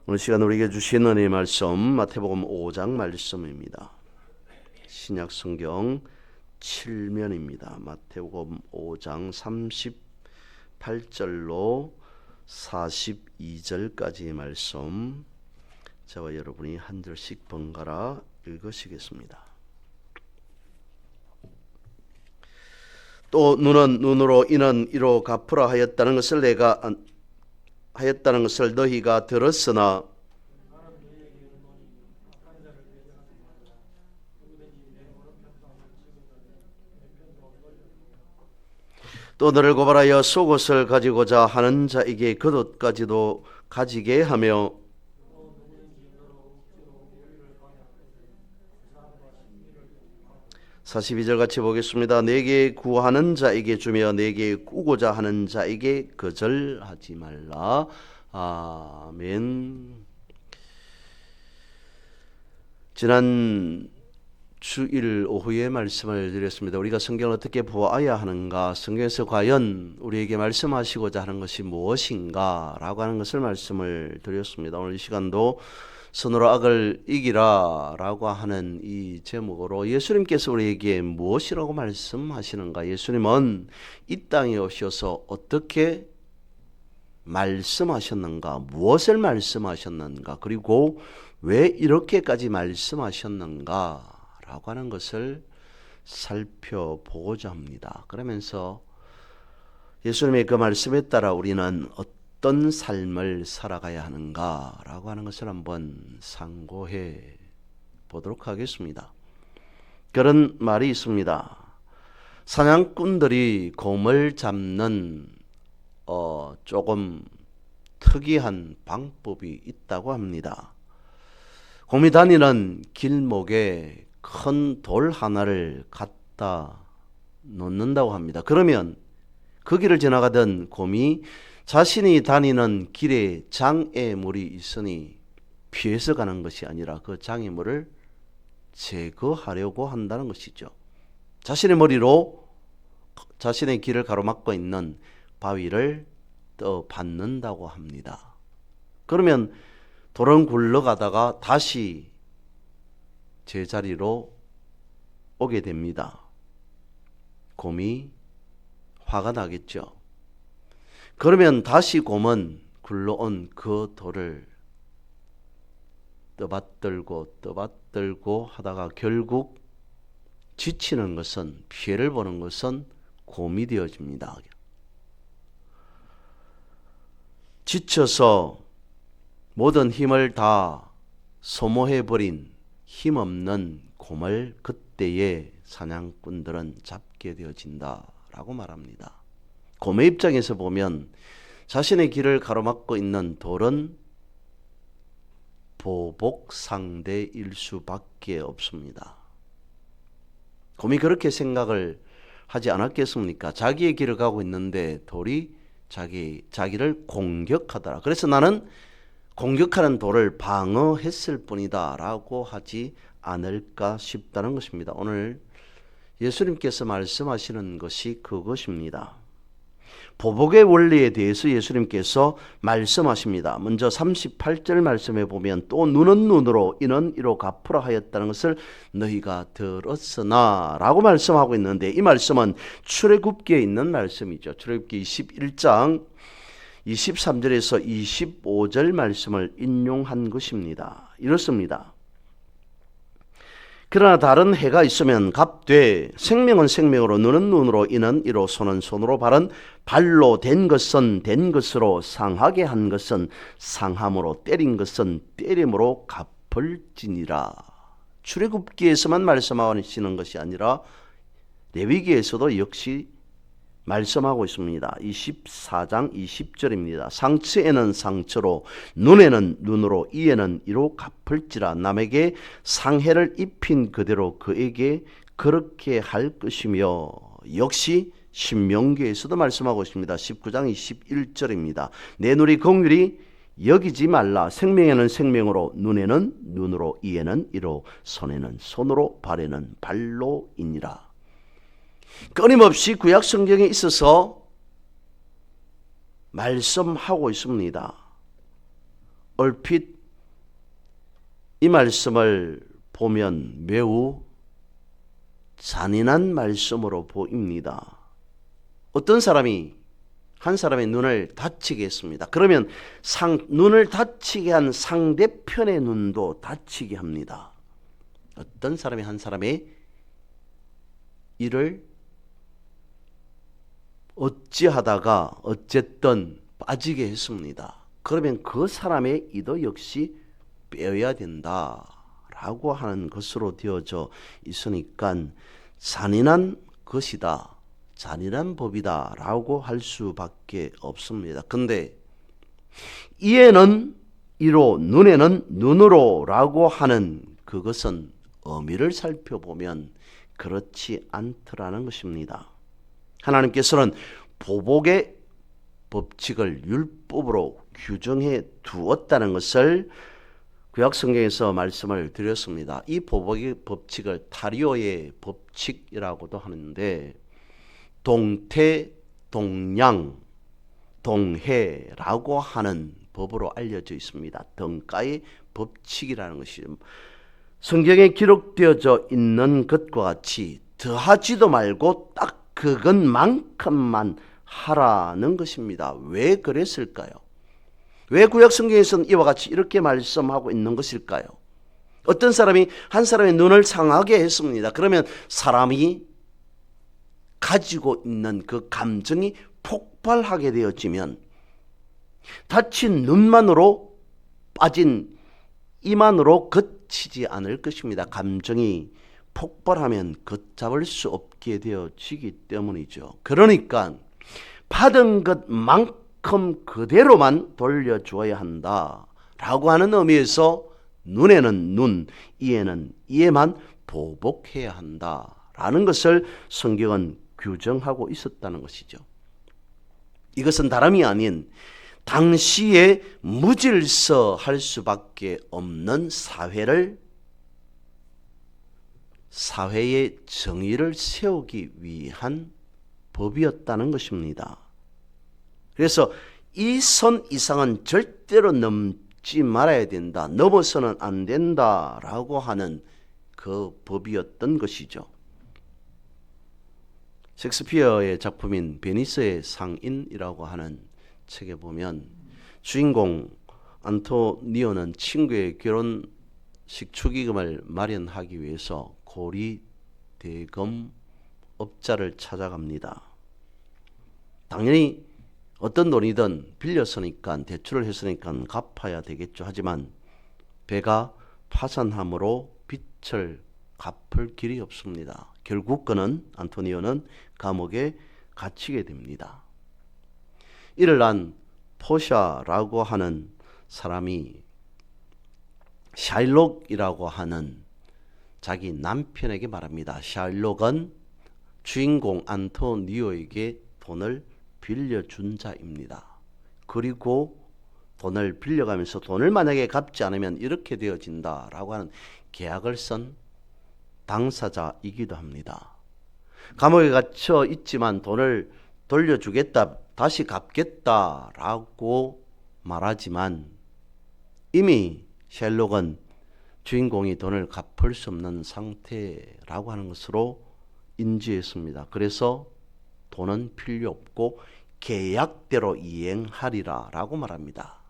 오늘 시간 우리에게 주신 은혜의 말씀 마태복음 5장 말씀입니다. 신약 성경 7면입니다. 마태복음 5장 38절로 42절까지의 말씀, 저와 여러분이 한 절씩 번갈아 읽으시겠습니다. 또 눈은 눈으로 이는 이로 갚으라 하였다는 것을 너희가 들었으나 또 너를 고발하여 속옷을 가지고자 하는 자에게 겉옷까지도 가지게 하며 42절 같이 보겠습니다. 내게 구하는 자에게 주며 내게 꾸고자 하는 자에게 거절하지 말라. 아멘. 지난 주일 오후에 말씀을 드렸습니다. 우리가 성경을 어떻게 보아야 하는가, 성경에서 과연 우리에게 말씀하시고자 하는 것이 무엇인가 라고 하는 것을 말씀을 드렸습니다. 오늘 이 시간도 선으로 악을 이기라 라고 하는 이 제목으로 예수님께서 우리에게 무엇이라고 말씀하시는가, 예수님은 이 땅에 오셔서 어떻게 말씀하셨는가, 무엇을 말씀하셨는가, 그리고 왜 이렇게까지 말씀하셨는가 라고 하는 것을 살펴보고자 합니다. 그러면서 예수님의 그 말씀에 따라 우리는 어떤 삶을 살아가야 하는가 라고 하는 것을 한번 상고해 보도록 하겠습니다. 그런 말이 있습니다. 사냥꾼들이 곰을 잡는 조금 특이한 방법이 있다고 합니다. 곰이 다니는 길목에 큰 돌 하나를 갖다 놓는다고 합니다. 그러면 그 길을 지나가던 곰이 자신이 다니는 길에 장애물이 있으니 피해서 가는 것이 아니라 그 장애물을 제거하려고 한다는 것이죠. 자신의 머리로 자신의 길을 가로막고 있는 바위를 떠받는다고 합니다. 그러면 돌은 굴러가다가 다시 제자리로 오게 됩니다. 곰이 화가 나겠죠. 그러면 다시 곰은 굴러온 그 돌을 떠받들고 하다가 결국 지치는 것은, 피해를 보는 것은 곰이 되어집니다. 지쳐서 모든 힘을 다 소모해버린 힘없는 곰을 그때에 사냥꾼들은 잡게 되어진다라고 말합니다. 곰의 입장에서 보면 자신의 길을 가로막고 있는 돌은 보복 상대일 수밖에 없습니다. 곰이 그렇게 생각을 하지 않았겠습니까? 자기의 길을 가고 있는데 돌이 자기를 공격하더라. 그래서 나는 공격하는 돌을 방어했을 뿐이다 라고 하지 않을까 싶다는 것입니다. 오늘 예수님께서 말씀하시는 것이 그것입니다. 보복의 원리에 대해서 예수님께서 말씀하십니다. 먼저 38절 말씀에 보면 또 눈은 눈으로 이는 이로 갚으라 하였다는 것을 너희가 들었으나 라고 말씀하고 있는데, 이 말씀은 출애굽기에 있는 말씀이죠. 출애굽기 21장 23절에서 25절 말씀을 인용한 것입니다. 이렇습니다. 그러나 다른 해가 있으면 값되 생명은 생명으로 눈은 눈으로 이는 이로 손은 손으로 발은 발로 된 것은 된 것으로 상하게 한 것은 상함으로 때린 것은 때림으로 갚을지니라. 출애굽기에서만 말씀하시는 것이 아니라 레위기에서도 역시 말씀하고 있습니다. 24장 20절입니다. 상처에는 상처로 눈에는 눈으로 이에는 이로 갚을지라. 남에게 상해를 입힌 그대로 그에게 그렇게 할 것이며, 역시 신명기에서도 말씀하고 있습니다. 19장 21절입니다. 내 눈이 긍휼히 여기지 말라. 생명에는 생명으로, 눈에는 눈으로, 이에는 이로, 손에는 손으로, 발에는 발로이니라. 끊임없이 구약 성경에 있어서 말씀하고 있습니다. 얼핏 이 말씀을 보면 매우 잔인한 말씀으로 보입니다. 어떤 사람이 한 사람의 눈을 다치게 했습니다. 그러면 눈을 다치게 한 상대편의 눈도 다치게 합니다. 어떤 사람이 한 사람의 일을 어찌하다가 어쨌든 빠지게 했습니다. 그러면 그 사람의 이도 역시 빼어야 된다라고 하는 것으로 되어져 있으니까 잔인한 것이다, 잔인한 법이다 라고 할 수밖에 없습니다. 근데 이에는 이로 눈에는 눈으로 라고 하는 그것은 의미를 살펴보면 그렇지 않더라는 것입니다. 하나님께서는 보복의 법칙을 율법으로 규정해 두었다는 것을 구약성경에서 말씀을 드렸습니다. 이 보복의 법칙을 타리오의 법칙이라고도 하는데 동태, 동양, 동해라고 하는 법으로 알려져 있습니다. 등가의 법칙이라는 것이 성경에 기록되어져 있는 것과 같이 더하지도 말고 딱 그것만큼만 하라는 것입니다. 왜 그랬을까요? 왜 구약성경에서는 이와 같이 이렇게 말씀하고 있는 것일까요? 어떤 사람이 한 사람의 눈을 상하게 했습니다. 그러면 사람이 가지고 있는 그 감정이 폭발하게 되어지면 다친 눈만으로 빠진 이만으로 그치지 않을 것입니다. 감정이 폭발하면 걷잡을 수 없게 되어지기 때문이죠. 그러니까 받은 것만큼 그대로만 돌려주어야 한다라고 하는 의미에서 눈에는 눈, 이에는 이에만 보복해야 한다라는 것을 성경은 규정하고 있었다는 것이죠. 이것은 다름이 아닌 당시에 무질서할 수밖에 없는 사회의 정의를 세우기 위한 법이었다는 것입니다. 그래서 이 선 이상은 절대로 넘지 말아야 된다, 넘어서는 안 된다라고 하는 그 법이었던 것이죠. 셰익스피어의 작품인 베니스의 상인이라고 하는 책에 보면 주인공 안토니오는 친구의 결혼식 축의금을 마련하기 위해서 고리 대금 업자를 찾아갑니다. 당연히 어떤 돈이든 빌렸으니까, 대출을 했으니까 갚아야 되겠죠. 하지만 배가 파산함으로 빚을 갚을 길이 없습니다. 결국 그는, 안토니오는 감옥에 갇히게 됩니다. 이를 난 포샤라고 하는 사람이 샤일록이라고 하는 자기 남편에게 말합니다. 샤일록은 주인공 안토니오에게 돈을 빌려준 자입니다. 그리고 돈을 빌려가면서 돈을 만약에 갚지 않으면 이렇게 되어진다라고 하는 계약을 쓴 당사자이기도 합니다. 감옥에 갇혀 있지만 돈을 돌려주겠다, 다시 갚겠다라고 말하지만 이미 셜록은 주인공이 돈을 갚을 수 없는 상태라고 하는 것으로 인지했습니다. 그래서 돈은 필요 없고 계약대로 이행하리라 라고 말합니다.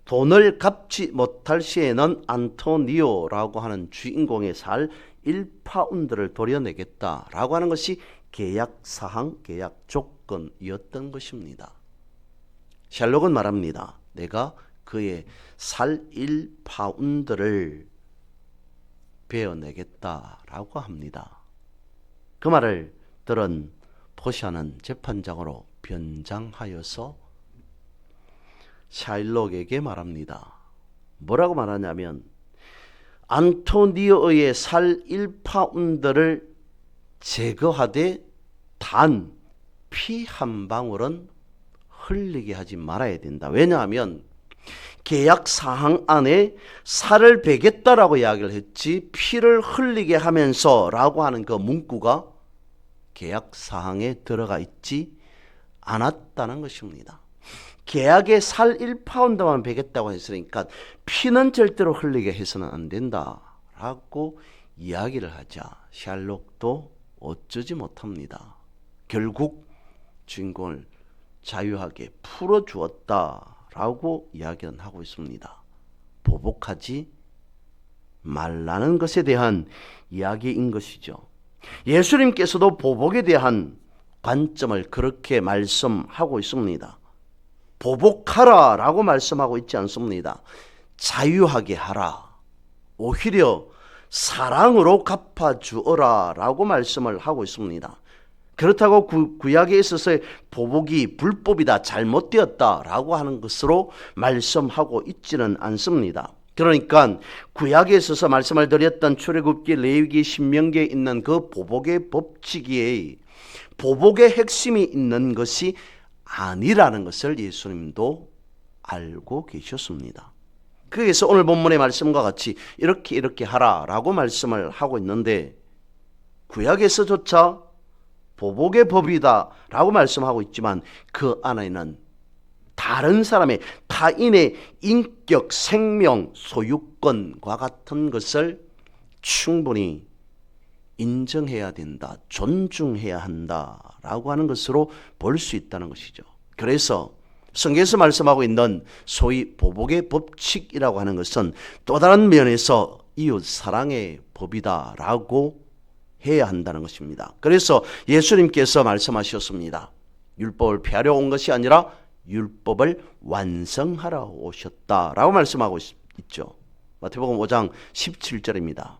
돈을 갚지 못할 시에는 안토니오라고 하는 주인공의 살 1파운드를 도려내겠다라고 하는 것이 계약 사항, 계약 조건이었던 것입니다. 셜록은 말합니다. 내가 그의 살 1파운드를 베어내겠다라고 합니다. 그 말을 들은 포샤는 재판장으로 변장하여서 샤일록에게 말합니다. 뭐라고 말하냐면 안토니오의 살 1파운드를 제거하되 단 피 한 방울은 흘리게 하지 말아야 된다. 왜냐하면 계약 사항 안에 살을 베겠다라고 이야기를 했지 피를 흘리게 하면서 라고 하는 그 문구가 계약 사항에 들어가 있지 않았다는 것입니다. 계약의 살 1파운드만 베겠다고 했으니까 피는 절대로 흘리게 해서는 안 된다라고 이야기를 하자 샬록도 어쩌지 못합니다. 결국 주인공을 자유하게 풀어주었다라고 이야기는 하고 있습니다. 보복하지 말라는 것에 대한 이야기인 것이죠. 예수님께서도 보복에 대한 관점을 그렇게 말씀하고 있습니다. 보복하라 라고 말씀하고 있지 않습니다. 자유하게 하라. 오히려 사랑으로 갚아주어라 라고 말씀을 하고 있습니다. 그렇다고 구약에 있어서의 보복이 불법이다, 잘못되었다 라고 하는 것으로 말씀하고 있지는 않습니다. 그러니까 구약에 있어서 말씀을 드렸던 출애굽기, 레위기, 신명기에 있는 그 보복의 법칙에 보복의 핵심이 있는 것이 아니라는 것을 예수님도 알고 계셨습니다. 그래서 오늘 본문의 말씀과 같이 이렇게 하라라고 말씀을 하고 있는데 구약에서조차 보복의 법이다 라고 말씀하고 있지만 그 안에는 다른 사람의 타인의 인격, 생명, 소유권과 같은 것을 충분히 인정해야 된다, 존중해야 한다라고 하는 것으로 볼 수 있다는 것이죠. 그래서 성경에서 말씀하고 있는 소위 보복의 법칙이라고 하는 것은 또 다른 면에서 이웃 사랑의 법이다라고 해야 한다는 것입니다. 그래서 예수님께서 말씀하셨습니다. 율법을 폐하려 온 것이 아니라 율법을 완성하러 오셨다라고 말씀하고 있죠. 마태복음 5장 17절입니다.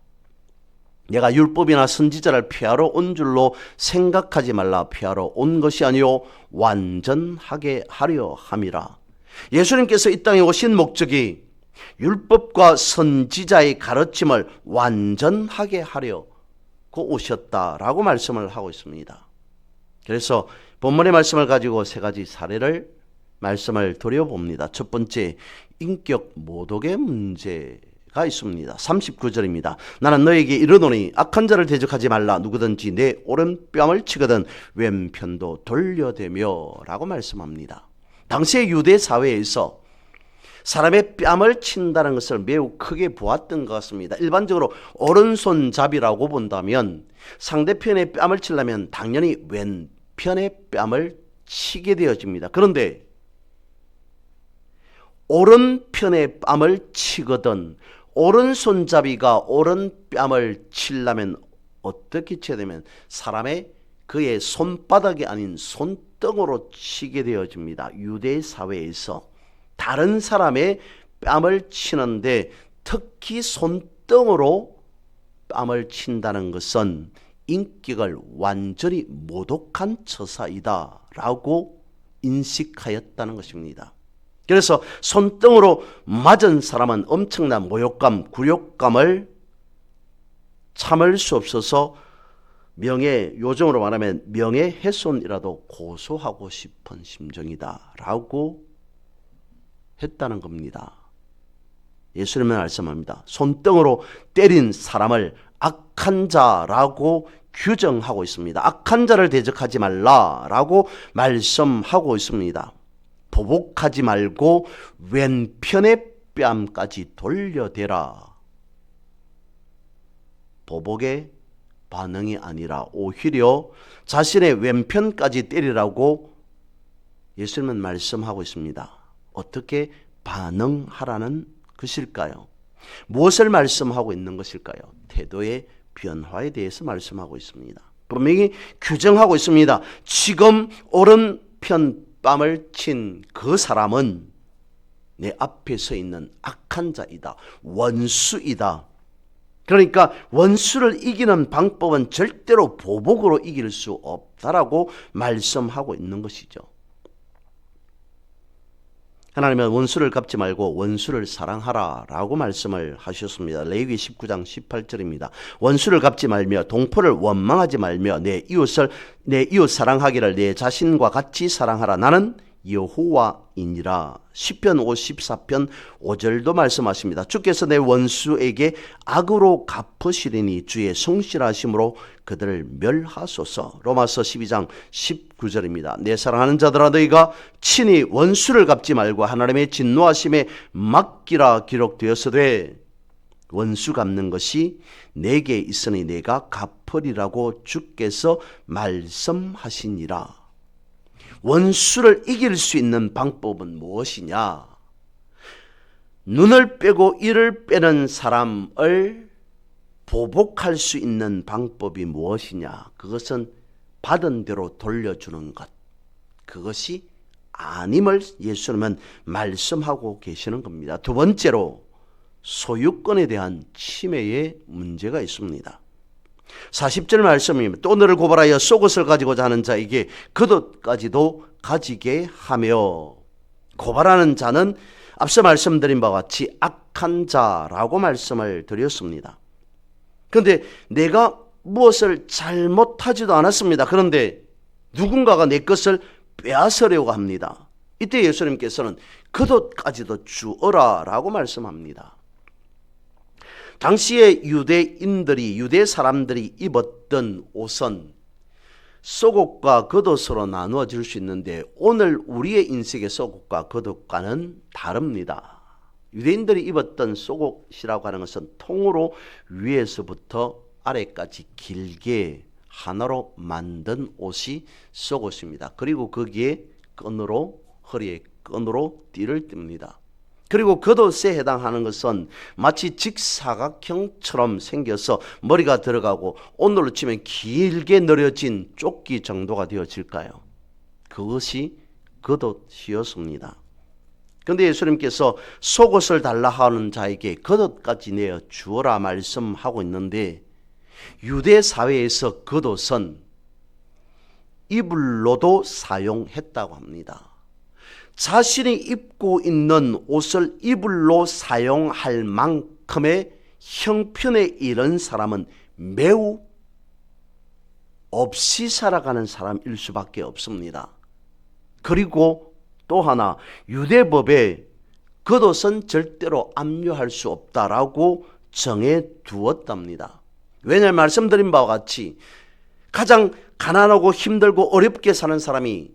내가 율법이나 선지자를 폐하러 온 줄로 생각하지 말라. 폐하러 온 것이 아니요 완전하게 하려 함이라. 예수님께서 이 땅에 오신 목적이 율법과 선지자의 가르침을 완전하게 하려고 오셨다라고 말씀을 하고 있습니다. 그래서 본문의 말씀을 가지고 세 가지 사례를 말씀을 드려봅니다. 첫 번째, 인격 모독의 문제가 있습니다. 39절입니다. 나는 너에게 이르노니 악한 자를 대적하지 말라. 누구든지 내 오른뺨을 치거든 왼편도 돌려대며 라고 말씀합니다. 당시의 유대 사회에서 사람의 뺨을 친다는 것을 매우 크게 보았던 것 같습니다. 일반적으로 오른손잡이라고 본다면 상대편의 뺨을 치려면 당연히 왼편의 뺨을 치게 되어집니다. 그런데 오른편의 뺨을 치거든 오른손잡이가 오른뺨을 치려면 어떻게 쳐야 되면 사람의 그의 손바닥이 아닌 손등으로 치게 되어집니다. 유대 사회에서 다른 사람의 뺨을 치는데 특히 손등으로 뺨을 친다는 것은 인격을 완전히 모독한 처사이다 라고 인식하였다는 것입니다. 그래서 손등으로 맞은 사람은 엄청난 모욕감, 굴욕감을 참을 수 없어서 요즘으로 말하면 명예훼손이라도 고소하고 싶은 심정이다 라고 했다는 겁니다. 예수님은 말씀합니다. 손등으로 때린 사람을 악한 자라고 규정하고 있습니다. 악한 자를 대적하지 말라라고 말씀하고 있습니다. 보복하지 말고 왼편의 뺨까지 돌려대라. 보복의 반응이 아니라 오히려 자신의 왼편까지 때리라고 예수님은 말씀하고 있습니다. 어떻게 반응하라는 것일까요? 무엇을 말씀하고 있는 것일까요? 태도의 변화에 대해서 말씀하고 있습니다. 분명히 규정하고 있습니다. 지금 오른편 뺨을 친 그 사람은 내 앞에 서 있는 악한 자이다. 원수이다. 그러니까 원수를 이기는 방법은 절대로 보복으로 이길 수 없다라고 말씀하고 있는 것이죠. 하나님은 원수를 갚지 말고 원수를 사랑하라 라고 말씀을 하셨습니다. 레위기 19장 18절입니다. 원수를 갚지 말며 동포를 원망하지 말며 내 이웃 사랑하기를 내 자신과 같이 사랑하라. 나는 여호와이니라. 시편 54편 5절도 말씀하십니다. 주께서 내 원수에게 악으로 갚으시리니 주의 성실하심으로 그들을 멸하소서. 로마서 12장 19절입니다. 내 사랑하는 자들아 너희가 친히 원수를 갚지 말고 하나님의 진노하심에 맡기라 기록되었으되 원수 갚는 것이 내게 있으니 내가 갚으리라고 주께서 말씀하시니라. 원수를 이길 수 있는 방법은 무엇이냐? 눈을 빼고 이를 빼는 사람을 보복할 수 있는 방법이 무엇이냐? 그것은 받은 대로 돌려주는 것. 그것이 아님을 예수님은 말씀하고 계시는 겁니다. 두 번째로 소유권에 대한 침해의 문제가 있습니다. 40절 말씀입니다. 또 너를 고발하여 쏘것을 가지고자 하는 자에게 겉옷까지도 가지게 하며. 고발하는 자는 앞서 말씀드린 바와 같이 악한 자라고 말씀을 드렸습니다. 그런데 내가 무엇을 잘못하지도 않았습니다. 그런데 누군가가 내 것을 빼앗으려고 합니다. 이때 예수님께서는 겉옷까지도 주어라 라고 말씀합니다. 당시에 유대 사람들이 입었던 옷은 속옷과 겉옷으로 나누어질 수 있는데 오늘 우리의 인생의 속옷과 겉옷과는 다릅니다. 유대인들이 입었던 속옷이라고 하는 것은 통으로 위에서부터 아래까지 길게 하나로 만든 옷이 속옷입니다. 그리고 거기에 끈으로 허리에 끈으로 띠를 띱니다. 그리고 겉옷에 해당하는 것은 마치 직사각형처럼 생겨서 머리가 들어가고 오늘로 치면 길게 늘어진 조끼 정도가 되어질까요? 그것이 겉옷이었습니다. 그런데 예수님께서 속옷을 달라 하는 자에게 겉옷까지 내어 주어라 말씀하고 있는데 유대 사회에서 겉옷은 이불로도 사용했다고 합니다. 자신이 입고 있는 옷을 이불로 사용할 만큼의 형편에 이른 사람은 매우 없이 살아가는 사람일 수밖에 없습니다. 그리고 또 하나 유대법에 겉옷은 절대로 압류할 수 없다라고 정해 두었답니다. 왜냐하면 말씀드린 바와 같이 가장 가난하고 힘들고 어렵게 사는 사람이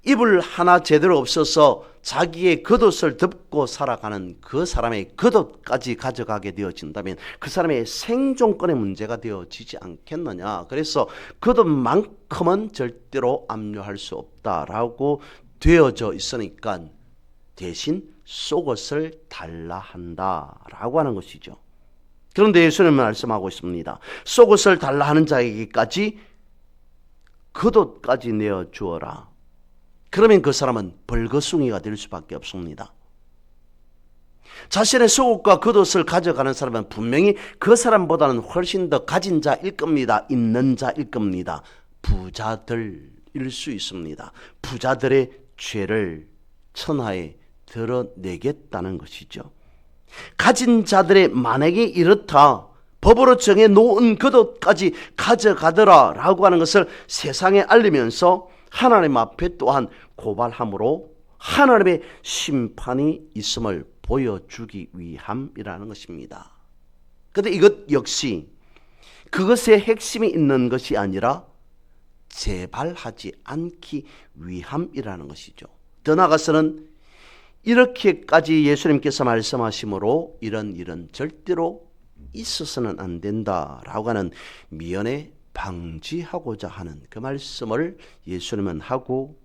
이불 하나 제대로 없어서 자기의 겉옷을 덮고 살아가는 그 사람의 겉옷까지 가져가게 되어진다면 그 사람의 생존권의 문제가 되어지지 않겠느냐. 그래서 겉옷만큼은 절대로 압류할 수 없다라고 되어져 있으니까 대신 속옷을 달라 한다라고 하는 것이죠. 그런데 예수님은 말씀하고 있습니다. 속옷을 달라 하는 자에게까지 겉옷까지 내어 주어라. 그러면 그 사람은 벌거숭이가 될 수밖에 없습니다. 자신의 속옷과 겉옷을 가져가는 사람은 분명히 그 사람보다는 훨씬 더 가진 자일 겁니다. 있는 자일 겁니다. 부자들일 수 있습니다. 부자들의 죄를 천하에 드러내겠다는 것이죠. 가진 자들의 만약에 이렇다, 법으로 정해놓은 겉옷까지 가져가더라 라고 하는 것을 세상에 알리면서 하나님 앞에 또한 고발함으로 하나님의 심판이 있음을 보여주기 위함이라는 것입니다. 그런데 이것 역시 그것의 핵심이 있는 것이 아니라 재발하지 않기 위함이라는 것이죠. 더 나아가서는 이렇게까지 예수님께서 말씀하심으로 이런 일은 절대로 있어서는 안 된다라고 하는 미연에 방지하고자 하는 그 말씀을 예수님은 하고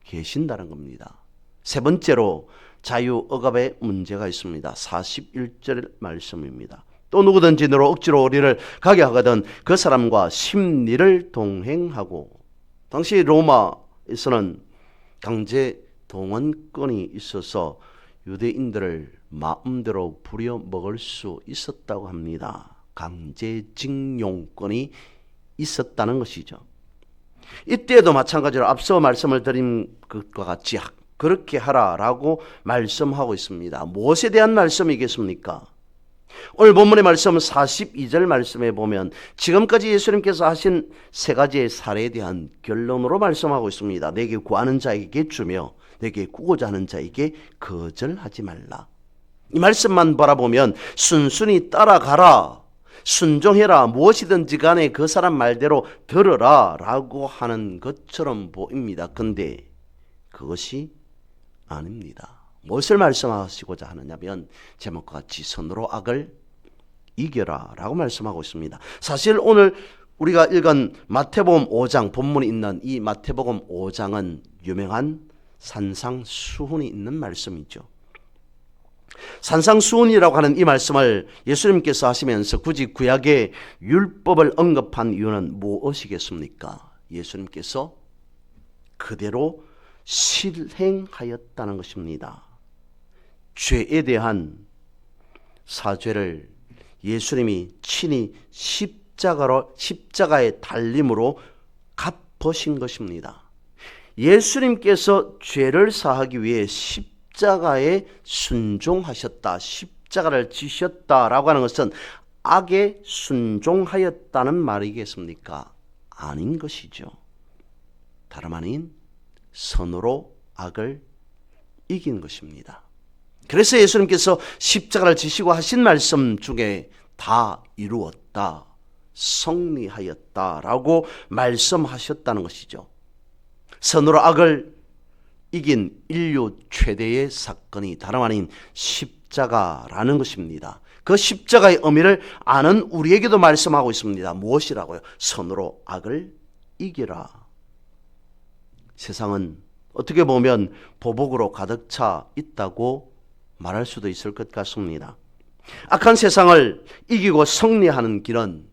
계신다는 겁니다. 세 번째로 자유억압의 문제가 있습니다. 41절 말씀입니다. 또 누구든지 너로 억지로 우리를 가게 하거든 그 사람과 심리를 동행하고. 당시 로마에서는 강제 동원권이 있어서 유대인들을 마음대로 부려먹을 수 있었다고 합니다. 강제징용권이 있었다는 것이죠. 이때도 마찬가지로 앞서 말씀을 드린 것과 같이 그렇게 하라라고 말씀하고 있습니다. 무엇에 대한 말씀이겠습니까? 오늘 본문의 말씀 42절 말씀에 보면 지금까지 예수님께서 하신 세 가지의 사례에 대한 결론으로 말씀하고 있습니다. 내게 구하는 자에게 주며 내게 꾸고자 하는 자에게 거절하지 말라. 이 말씀만 바라보면 순순히 따라가라, 순종해라, 무엇이든지 간에 그 사람 말대로 들어라 라고 하는 것처럼 보입니다. 근데 그것이 아닙니다. 무엇을 말씀하시고자 하느냐면 제목과 같이 선으로 악을 이겨라 라고 말씀하고 있습니다. 사실 오늘 우리가 읽은 마태복음 5장, 본문이 있는 이 마태복음 5장은 유명한 산상수훈이 있는 말씀이죠. 산상수훈이라고 하는 이 말씀을 예수님께서 하시면서 굳이 구약의 율법을 언급한 이유는 무엇이겠습니까? 예수님께서 그대로 실행하였다는 것입니다. 죄에 대한 사죄를 예수님이 친히 십자가의 달림으로 갚으신 것입니다. 예수님께서 죄를 사하기 위해 십자가에 순종하셨다, 십자가를 지셨다라고 하는 것은 악에 순종하였다는 말이겠습니까? 아닌 것이죠. 다름 아닌 선으로 악을 이긴 것입니다. 그래서 예수님께서 십자가를 지시고 하신 말씀 중에 다 이루었다, 성리하였다라고 말씀하셨다는 것이죠. 선으로 악을 이긴 인류 최대의 사건이 다름 아닌 십자가라는 것입니다. 그 십자가의 의미를 아는 우리에게도 말씀하고 있습니다. 무엇이라고요? 선으로 악을 이기라. 세상은 어떻게 보면 보복으로 가득 차 있다고 말할 수도 있을 것 같습니다. 악한 세상을 이기고 승리하는 길은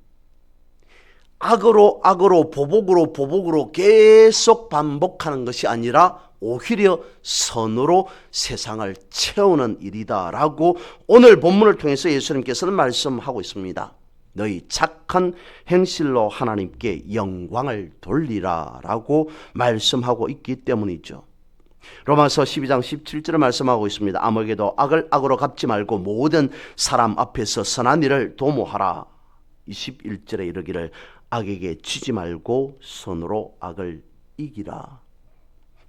악으로 보복으로 계속 반복하는 것이 아니라 오히려 선으로 세상을 채우는 일이다라고 오늘 본문을 통해서 예수님께서는 말씀하고 있습니다. 너희 착한 행실로 하나님께 영광을 돌리라 라고 말씀하고 있기 때문이죠. 로마서 12장 17절에 말씀하고 있습니다. 아무에게도 악을 악으로 갚지 말고 모든 사람 앞에서 선한 일을 도모하라. 21절에 이르기를 악에게 지지 말고 선으로 악을 이기라.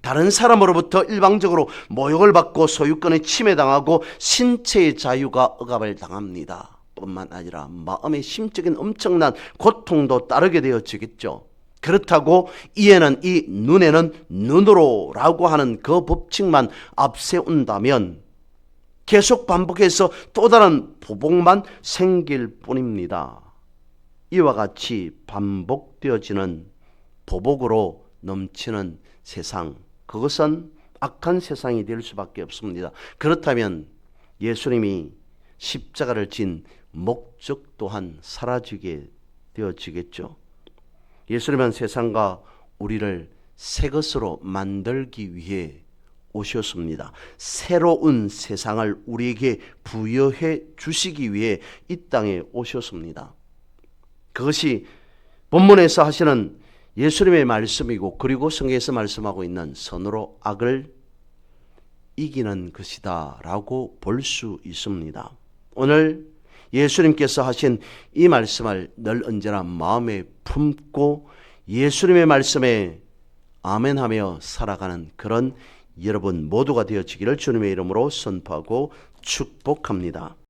다른 사람으로부터 일방적으로 모욕을 받고 소유권에 침해당하고 신체의 자유가 억압을 당합니다. 뿐만 아니라 마음의 심적인 엄청난 고통도 따르게 되어지겠죠. 그렇다고 이에는 이 눈에는 눈으로 라고 하는 그 법칙만 앞세운다면 계속 반복해서 또 다른 보복만 생길 뿐입니다. 이와 같이 반복되어지는 보복으로 넘치는 세상, 그것은 악한 세상이 될 수밖에 없습니다. 그렇다면 예수님이 십자가를 진 목적 또한 사라지게 되어지겠죠. 예수님은 세상과 우리를 새 것으로 만들기 위해 오셨습니다. 새로운 세상을 우리에게 부여해 주시기 위해 이 땅에 오셨습니다. 그것이 본문에서 하시는 예수님의 말씀이고, 그리고 성경에서 말씀하고 있는 선으로 악을 이기는 것이다 라고 볼 수 있습니다. 오늘 예수님께서 하신 이 말씀을 늘 언제나 마음에 품고 예수님의 말씀에 아멘하며 살아가는 그런 여러분 모두가 되어지기를 주님의 이름으로 선포하고 축복합니다.